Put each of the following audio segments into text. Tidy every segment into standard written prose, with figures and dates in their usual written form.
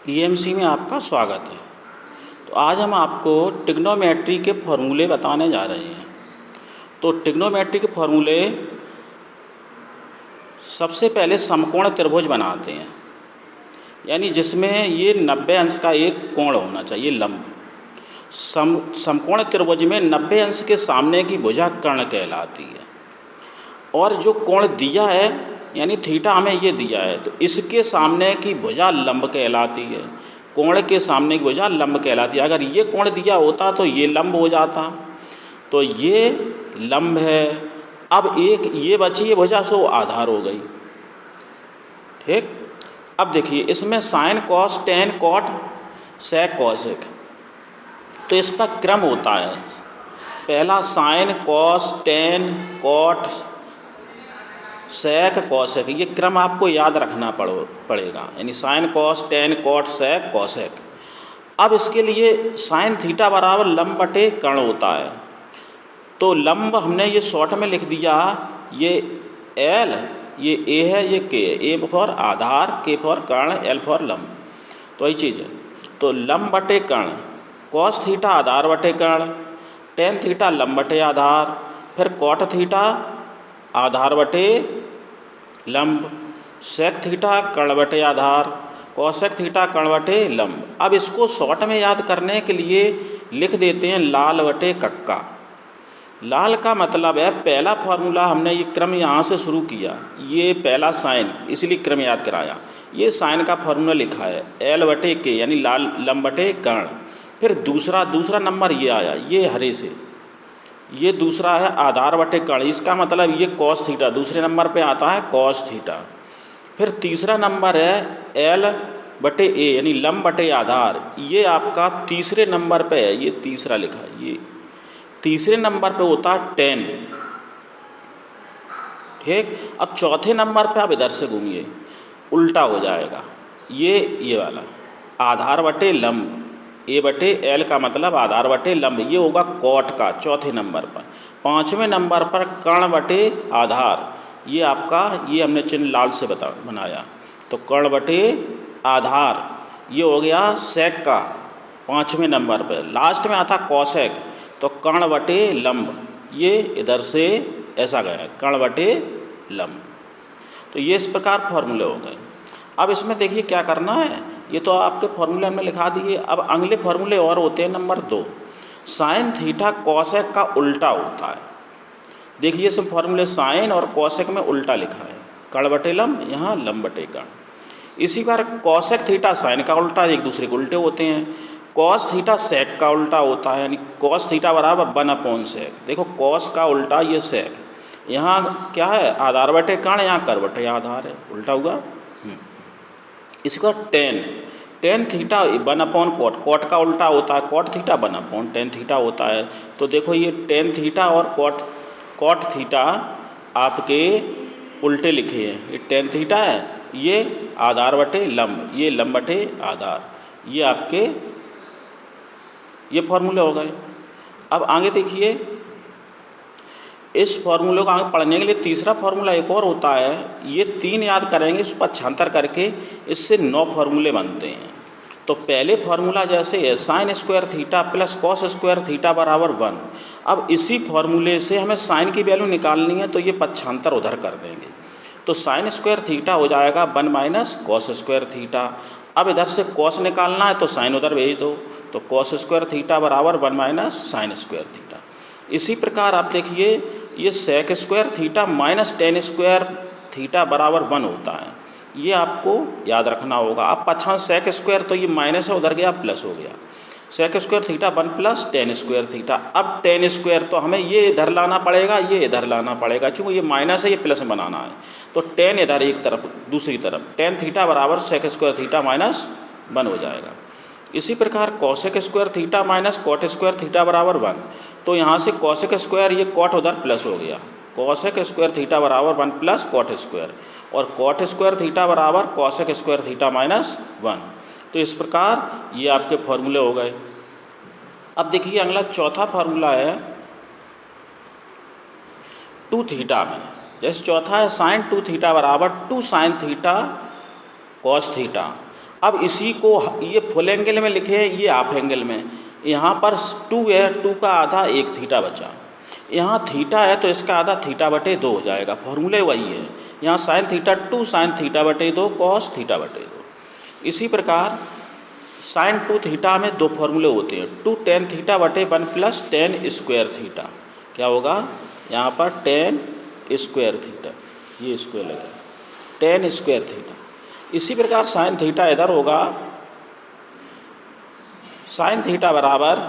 EMC में आपका स्वागत है। तो आज हम आपको ट्रिग्नोमेट्री के फॉर्मूले बताने जा रहे हैं। तो ट्रिग्नोमेट्री के फॉर्मूले सबसे पहले समकोण त्रिभुज बनाते हैं, यानी जिसमें ये 90 अंश का एक कोण होना चाहिए लंब। समकोण त्रिभुज में 90 अंश के सामने की भुजा कर्ण कहलाती है। और जो कोण दिया है यानी थीटा हमें ये दिया है, तो इसके सामने की भुजा लंब कहलाती है। कोण के सामने की भुजा लंब कहलाती है। अगर ये कोण दिया होता तो ये लंब हो जाता, तो ये लंब है। अब एक ये बची है भुजा, सो आधार हो गई। ठीक। अब देखिए इसमें sine cos tan cot sec cosec, तो इसका क्रम होता है पहला sine cos tan cot sec cosec, ये क्रम आपको याद रखना पड़ेगा, यानी sine cos tan cot sec cosec. अब इसके लिए साइन थीटा बराबर लंब बटे कर्ण होता है। तो लंब हमने ये शॉर्ट में लिख दिया, ये एल, ये ए है, ये के है। ए फॉर आधार, के फॉर कर्ण, एल फॉर लंब। तो यही चीज़ है। तो लंब बटे कर्ण, कॉस थीटा आधार बटे कर्ण, टेन थीटा लंब बटे आधार, फिर कॉट थीटा आधार बटे लंब, सेक थीटा कर्ण बटे आधार, कॉसेक थीटा कर्ण बटे लंब। अब इसको शॉर्ट में याद करने के लिए लिख देते हैं लाल बटे कक्का। लाल का मतलब है पहला फार्मूला, हमने ये क्रम यहाँ से शुरू किया, ये पहला साइन, इसलिए क्रम याद कराया। ये साइन का फार्मूला लिखा है एल बटे के, यानी लाल लंब बटे कर्ण। फिर दूसरा नंबर ये आया, ये हरे से, ये दूसरा है आधार बटे कर्ण। इसका मतलब ये कॉस थीटा दूसरे नंबर पे आता है, कॉस थीटा। फिर तीसरा नंबर है एल बटे ए, यानी लंब बटे आधार। ये आपका तीसरे नंबर पे है, ये तीसरा लिखा है। ये तीसरे नंबर पे होता है टेन। ठीक। अब चौथे नंबर पे आप इधर से घूमिए, उल्टा हो जाएगा। ये वाला आधार बटे लंब, ए बटे एल का मतलब आधार बटे लंब, ये होगा कॉट का चौथे नंबर पर। पाँचवें नंबर पर कर्ण बटे आधार, ये आपका, ये हमने चिन्ह लाल से बनाया। तो कर्ण बटे आधार ये हो गया सेक का पाँचवें नंबर पर। लास्ट में आता कॉसेक, तो कर्ण बटे लंब, ये इधर से ऐसा गया कर्ण बटे लंब। तो ये इस प्रकार फॉर्मूले हो गए। अब इसमें देखिए क्या करना है, ये तो आपके फॉर्मूले हमने लिखा दिए। अब अगले फॉर्मूले और होते हैं। नंबर 2, साइन थीटा कॉसेक का उल्टा होता है। देखिए इसमें फॉर्मूले साइन और कॉसेक में उल्टा लिखा है, कर्ण बटे लंब, यहाँ लंब बटे कर्ण। इसी बार कॉसेक थीटा साइन का उल्टा, एक दूसरे के उल्टे होते हैं। कॉस थीटा सेक का उल्टा होता है, यानी कॉस थीटा बराबर 1/सेक। देखो कॉस का उल्टा ये सेक, यहाँ क्या है आधार बटे कर्ण, यहाँ कर बटे आधार है, उल्टा हुआ। इसके बाद टेन थीटा 1/कॉट, कॉट का उल्टा होता है कॉट थीटा, 1/टेन थीटा होता है। तो देखो ये टेन थीटा और कॉट थीटा आपके उल्टे लिखे हैं। ये टेन थीटा है, ये आधार बटे लंब, ये लंब बटे आधार। ये आपके ये फॉर्मूले हो गए। अब आगे देखिए, इस फॉर्मूले को आगे पढ़ने के लिए तीसरा फार्मूला एक और होता है। ये 3 याद करेंगे, इस पर पक्षांतर करके इससे 9 फार्मूले बनते हैं। तो पहले फार्मूला जैसे है sine square theta plus cos square theta बराबर 1। अब इसी फार्मूले से हमें साइन की वैल्यू निकालनी है, तो ये पक्षांतर उधर कर देंगे। तो साइन स्क्वायर थीटा हो जाएगा 1 माइनस कॉस स्क्वायर थीटा। अब इधर से कॉस निकालना है तो साइन उधर भेज दो, तो कॉस स्क्वायर थीटा बराबर 1 माइनस साइन स्क्वायर थीटा। इसी प्रकार आप देखिए ये sec square theta minus tan square theta बराबर 1 होता है, ये आपको याद रखना होगा। अब पाछा सेक स्क्वायर, तो ये माइनस है उधर गया प्लस हो गया, sec square theta 1 plus tan square theta. अब टेन स्क्वायर तो हमें ये इधर लाना पड़ेगा, ये इधर लाना पड़ेगा, क्योंकि ये माइनस है, ये प्लस बनाना है। तो टेन इधर एक तरफ, दूसरी तरफ टेन थीटा बराबर सेक स्क्वायर थीटा माइनस 1 हो जाएगा। इसी प्रकार cosec square theta minus cot square theta बराबर 1। तो यहाँ से कॉसेक स्क्वायर, ये कॉट उधर प्लस हो गया, कॉसेक स्क्वायर थीटा बराबर 1 प्लस कॉट स्क्वायर, और कॉट स्क्वायर थीटा बराबर कॉसेक स्क्वायर थीटा माइनस 1। तो इस प्रकार ये आपके फॉर्मूले हो गए। अब देखिए अगला चौथा फार्मूला है 2 थीटा में। जैसे चौथा है साइन 2 थीटा बराबर 2 साइन थीटा कॉस थीटा। अब इसी को ये फुल एंगल में लिखे हैं, ये हाफ एंगल में। यहाँ पर 2 है, 2 का आधा 1 थीटा बचा। यहाँ थीटा है तो इसका आधा थीटा बटे 2 हो जाएगा, फॉर्मूले वही है। यहाँ साइन थीटा 2 साइन थीटा बटे 2 कॉस थीटा बटे 2। इसी प्रकार साइन 2 थीटा में 2 फॉर्मूले होते हैं, 2 टेन थीटा बटे 1 प्लस टेन स्क्वायर थीटा। क्या होगा यहाँ पर टेन स्क्वायर थीटा, ये स्क्वायर लगेगा, टेन स्क्वायर थीटा। इसी प्रकार साइन थीटा इधर होगा, साइन थीटा बराबर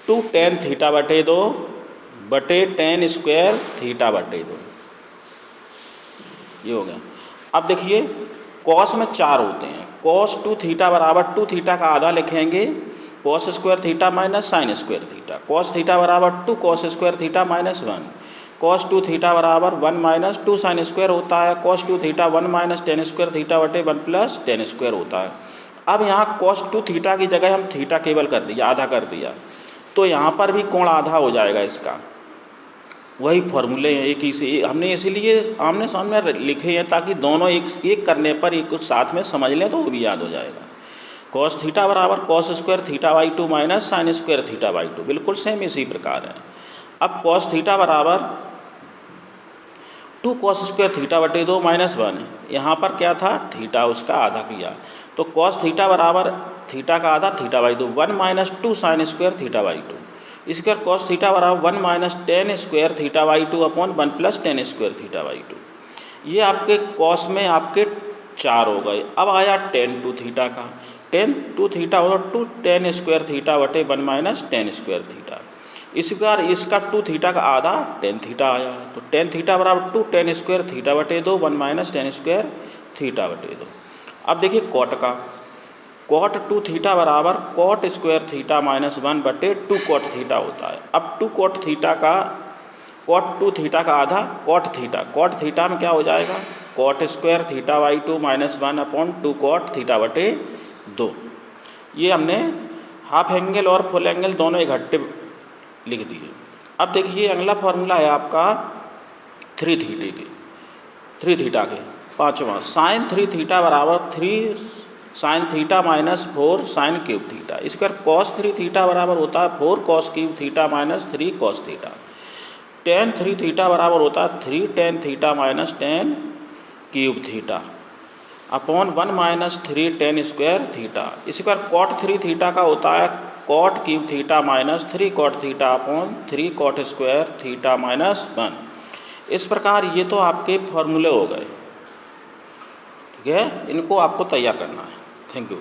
2 टेन थीटा बटे 2 बटे टेन स्क्वायर थीटा बटे 2, ये हो गया। अब देखिए कॉस में 4 होते हैं, कॉस 2 थीटा बराबर 2 थीटा का आधा लिखेंगे cos square theta minus sine square theta. Cos theta बराबर 2 cos square theta minus 1। Cos 2 theta बराबर 1 माइनस 2 साइन स्क्वायर होता है। Cos 2 theta 1 minus tan square theta बटे 1 प्लस टेन स्क्वायर होता है। अब यहाँ कॉस 2 थीटा की जगह हम थीटा केवल कर दिया, आधा कर दिया, तो यहाँ पर भी कोण आधा हो जाएगा इसका। वही फॉर्मूले हैं, एक ही से हमने इसीलिए आमने सामने लिखे हैं ताकि दोनों एक करने पर एक कुछ साथ में समझ लें तो वो भी याद हो जाएगा। कॉस थीटा बराबर cos square theta by 2 minus sine square theta by 2, बिल्कुल सेम इसी प्रकार है। अब कॉस थीटा बराबर 2 कॉस स्क्वायर थीटा बटे 2 माइनस 1 है। यहाँ पर क्या था, थीटा उसका आधा किया, तो कॉस थीटा बराबर थीटा का आधा theta by 2, 1 minus 2 sine square theta by 2। इसी प्रकार कॉस थीटा बराबर 1 minus tan square theta by 2 upon 1 plus tan square theta by 2। ये आपके कॉस में आपके 4 हो गए। अब आया टेन 2 थीटा का, टेन 2 थीटा हो तो 2 टेन स्क्वायर थीटा बटे 1 माइनस टेन स्क्वायर थीटा। इसी प्रकार इसका 2 थीटा का आधा टेन थीटा आया, तो टेन थीटा बराबर 2 टेन स्क्वायर थीटा बटे 2 1 माइनस टेन स्क्वायर थीटा बटे 2। अब देखिए कॉट का, कॉट 2 थीटा बराबर कॉट स्क्वायर थीटा माइनस 1 बटे 2 कॉट थीटा होता है। अब 2 कॉट थीटा का, कॉट 2 थीटा का आधा कॉट थीटा, कॉट थीटा में क्या हो जाएगा cot square theta by 2 minus 1 upon 2 cot theta बटे 2। ये हमने हाफ एंगल और फुल एंगल दोनों इकट्ठे लिख दिए। अब देखिए अगला फॉर्मूला है आपका 3 थीटा के, पाँचवा साइन 3 थीटा बराबर 3 sine theta minus 4 sine cube theta. इस पर कॉस 3 थीटा बराबर होता है 4 cos cube theta minus 3 cos theta. Tan 3 theta बराबर होता है 3 tan theta minus tan cube theta upon 1 minus 3 tan square theta. इसी पर कॉट 3 थीटा का होता है cot cube theta minus 3 cot theta upon 3 cot square theta minus 1। इस प्रकार ये तो आपके फॉर्मूले हो गए, ठीक है, इनको आपको तैयार करना है। Thank you.